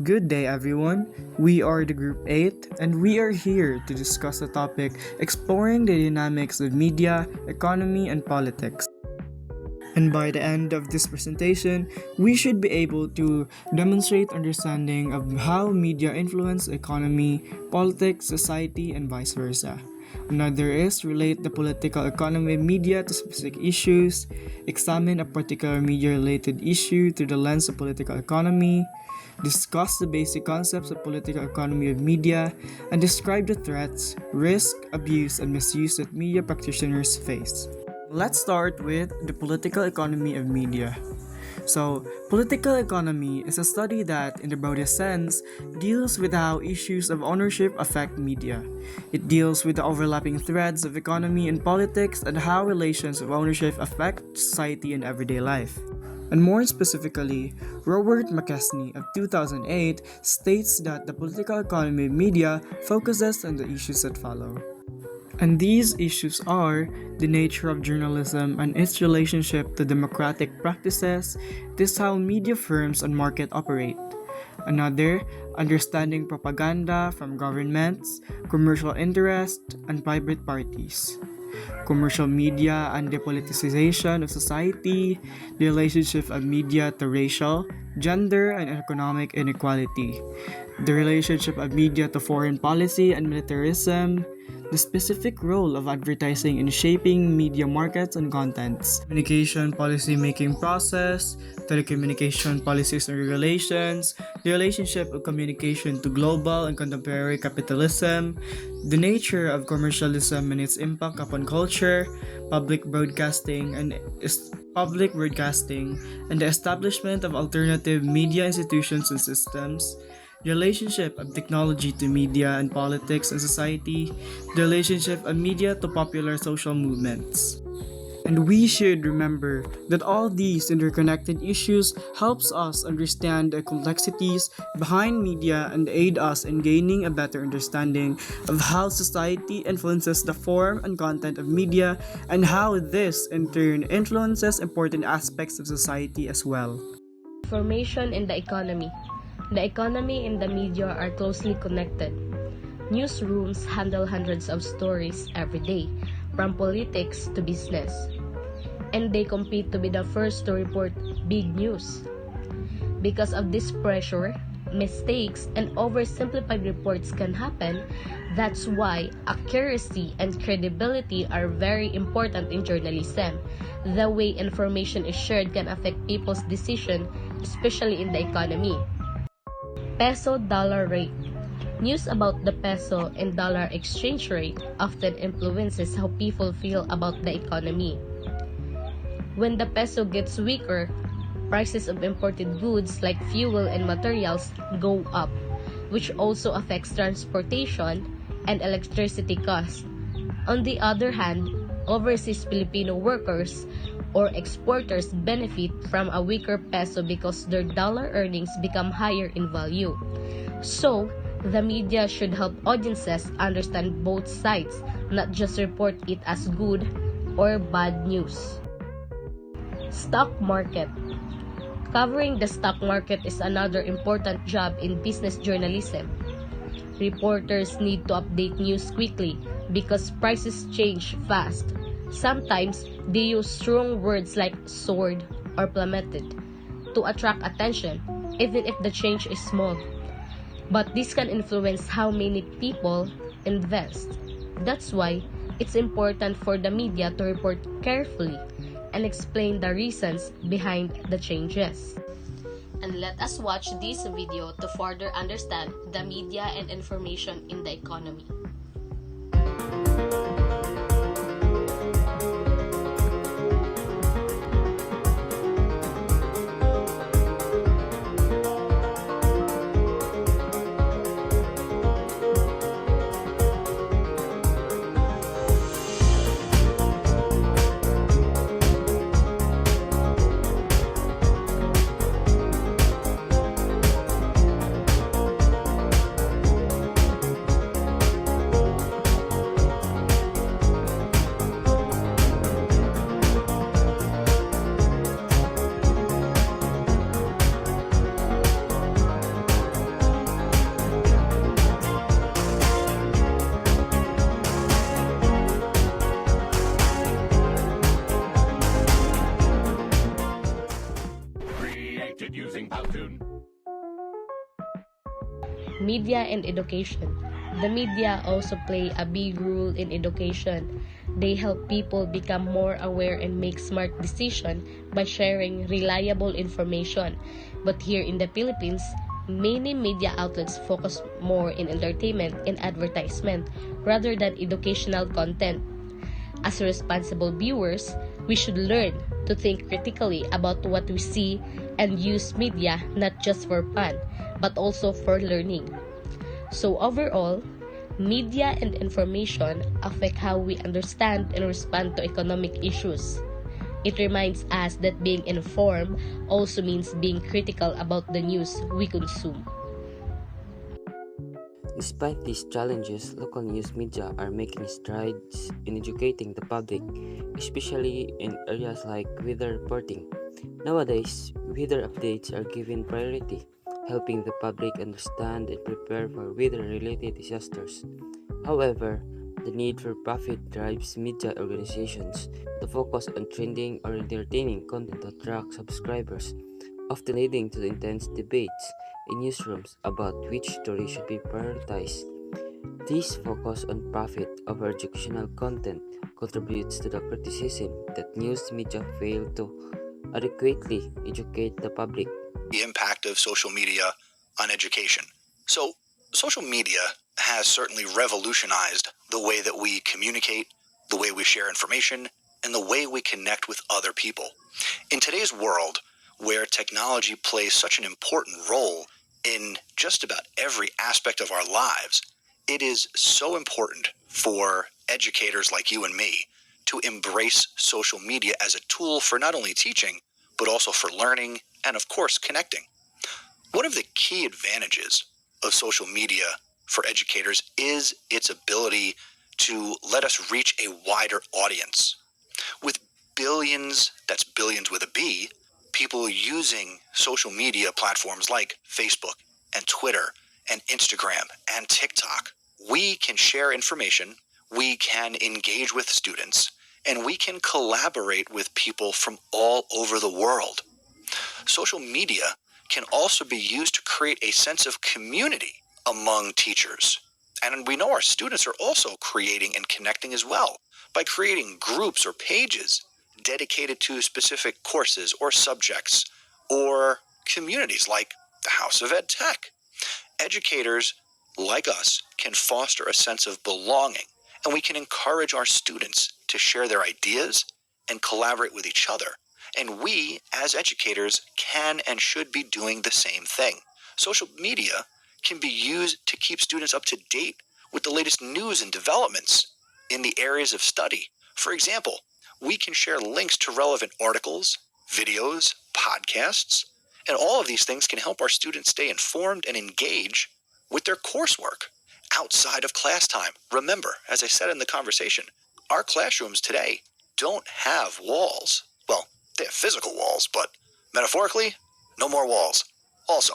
Good day, everyone. We are the Group 8, and we are here to discuss the topic exploring the dynamics of media, economy, and politics. And by the end of this presentation, we should be able to demonstrate understanding of how media influence economy, politics, society, and vice versa. Another is relate the political economy of media to specific issues, examine a particular media-related issue through the lens of political economy, discuss the basic concepts of political economy of media, and describe the threats, risk, abuse, and misuse that media practitioners face. Let's start with the political economy of media. So, political economy is a study that, in the broadest sense, deals with how issues of ownership affect media. It deals with the overlapping threads of economy and politics and how relations of ownership affect society and everyday life. And more specifically, Robert McKesney of 2008 states that the political economy of media focuses on the issues that follow. And these issues are the nature of journalism and its relationship to democratic practices. This is how media firms and market operate. Another, understanding propaganda from governments, commercial interests, and private parties. Commercial media and the politicization of society, the relationship of media to racial, gender, and economic inequality, the relationship of media to foreign policy and militarism, the specific role of advertising in shaping media markets and contents, communication policy making process, telecommunication policies and regulations, the relationship of communication to global and contemporary capitalism, the nature of commercialism and its impact upon culture, public broadcasting and the establishment of alternative media institutions and systems, the relationship of technology to media and politics and society, the relationship of media to popular social movements. And we should remember that all these interconnected issues helps us understand the complexities behind media and aid us in gaining a better understanding of how society influences the form and content of media and how this in turn influences important aspects of society as well. Information in the economy. The economy and the media are closely connected. Newsrooms handle hundreds of stories every day, from politics to business. And they compete to be the first to report big news. Because of this pressure, mistakes and oversimplified reports can happen. That's why accuracy and credibility are very important in journalism. The way information is shared can affect people's decision, especially in the economy. Peso-dollar rate. News about the peso and dollar exchange rate often influences how people feel about the economy. When the peso gets weaker, prices of imported goods like fuel and materials go up, which also affects transportation and electricity costs. On the other hand, overseas Filipino workers or exporters benefit from a weaker peso because their dollar earnings become higher in value. So, the media should help audiences understand both sides, not just report it as good or bad news. Stock market. Covering the stock market is another important job in business journalism. Reporters need to update news quickly because prices change fast. Sometimes, they use strong words like soared or plummeted to attract attention, even if the change is small. But this can influence how many people invest. That's why it's important for the media to report carefully and explain the reasons behind the changes. And let us watch this video to further understand the media and information in the economy. Media and education. The media also play a big role in education. They help people become more aware and make smart decisions by sharing reliable information. But here in the Philippines, many media outlets focus more in entertainment and advertisement rather than educational content. As responsible viewers, we should learn to think critically about what we see and use media not just for fun, but also for learning. So overall, media and information affect how we understand and respond to economic issues. It reminds us that being informed also means being critical about the news we consume. Despite these challenges, local news media are making strides in educating the public, especially in areas like weather reporting. Nowadays, weather updates are given priority, helping the public understand and prepare for weather related disasters. However, the need for profit drives media organizations to focus on trending or entertaining content to attract subscribers, often leading to intense debates in newsrooms about which story should be prioritized. This focus on profit over educational content contributes to the criticism that news media fail to adequately educate the public. The impact of social media on education. So, social media has certainly revolutionized the way that we communicate, the way we share information, and the way we connect with other people. In today's world, where technology plays such an important role in just about every aspect of our lives, it is so important for educators like you and me to embrace social media as a tool for not only teaching, but also for learning and, of course, connecting. One of the key advantages of social media for educators is its ability to let us reach a wider audience. With billions, that's billions with a B, people using social media platforms like Facebook and Twitter and Instagram and TikTok, we can share information, we can engage with students, and we can collaborate with people from all over the world. Social media can also be used to create a sense of community among teachers. And we know our students are also creating and connecting as well by creating groups or pages dedicated to specific courses or subjects or communities like the House of Ed Tech. Educators like us can foster a sense of belonging, and we can encourage our students to share their ideas and collaborate with each other. And we, as educators, can and should be doing the same thing. Social media can be used to keep students up to date with the latest news and developments in the areas of study. For example, we can share links to relevant articles, videos, podcasts, and all of these things can help our students stay informed and engage with their coursework outside of class time. Remember, as I said in the conversation, our classrooms today don't have walls. Well, they have physical walls, but metaphorically, no more walls. Also,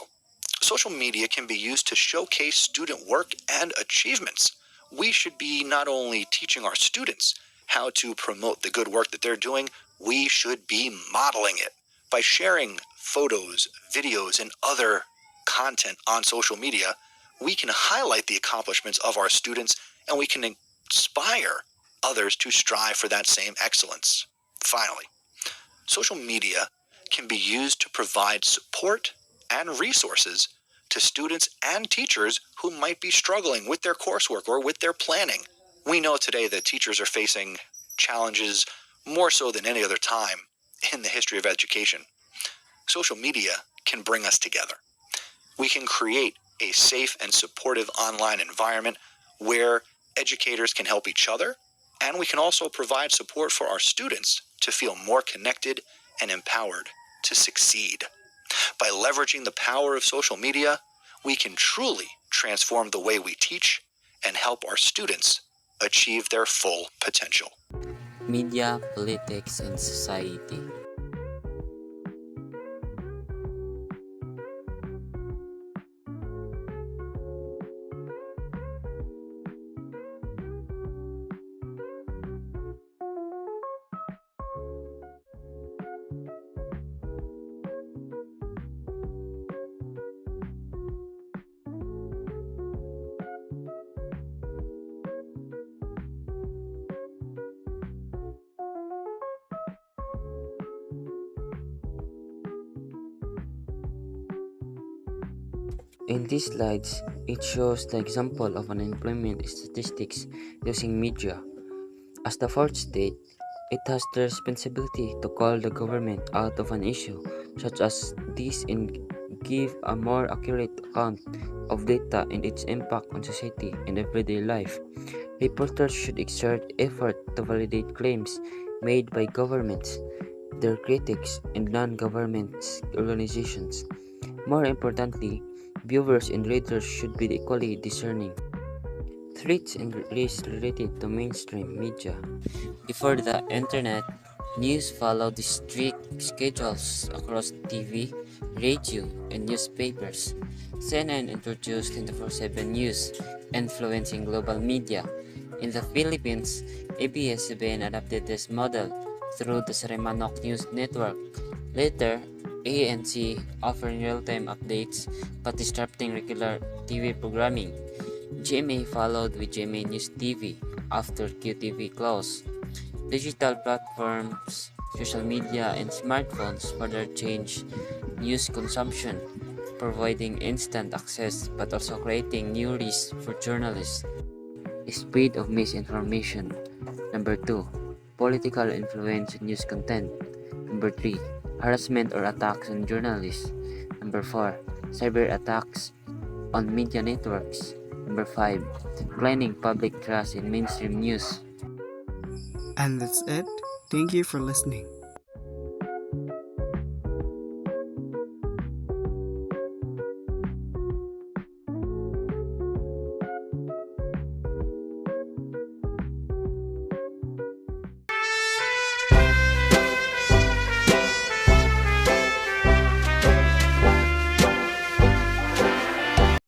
social media can be used to showcase student work and achievements. We should be not only teaching our students how to promote the good work that they're doing, we should be modeling it by sharing photos, videos, and other content on social media. We can highlight the accomplishments of our students and we can inspire others to strive for that same excellence. Finally, social media can be used to provide support and resources to students and teachers who might be struggling with their coursework or with their planning. We know today that teachers are facing challenges more so than any other time in the history of education. Social media can bring us together. We can create a safe and supportive online environment where educators can help each other, and we can also provide support for our students to feel more connected and empowered to succeed. By leveraging the power of social media, we can truly transform the way we teach and help our students achieve their full potential. Media, politics, and society. In these slides, it shows the example of unemployment statistics using media. As the fourth state, it has the responsibility to call the government out of an issue such as this and give a more accurate account of data and its impact on society and everyday life. Reporters should exert effort to validate claims made by governments, their critics, and non-government organizations. More importantly, viewers and readers should be equally discerning. Threats and risks related to mainstream media. Before the internet, news followed strict schedules across TV, radio, and newspapers. CNN introduced 24/7 news, influencing global media. In the Philippines, ABS-CBN adopted this model through the Sarimanok News Network. Later, ANC offering real-time updates but disrupting regular TV programming. GMA followed with GMA News TV after QTV closed. Digital platforms, social media, and smartphones further changed news consumption, providing instant access but also creating new risks for journalists. Spread of misinformation. Number 2. Political influence in news content. Number 3. Harassment or attacks on journalists. Number 4. Cyber attacks on media networks. Number 5. Declining public trust in mainstream news. And that's it. Thank you for listening.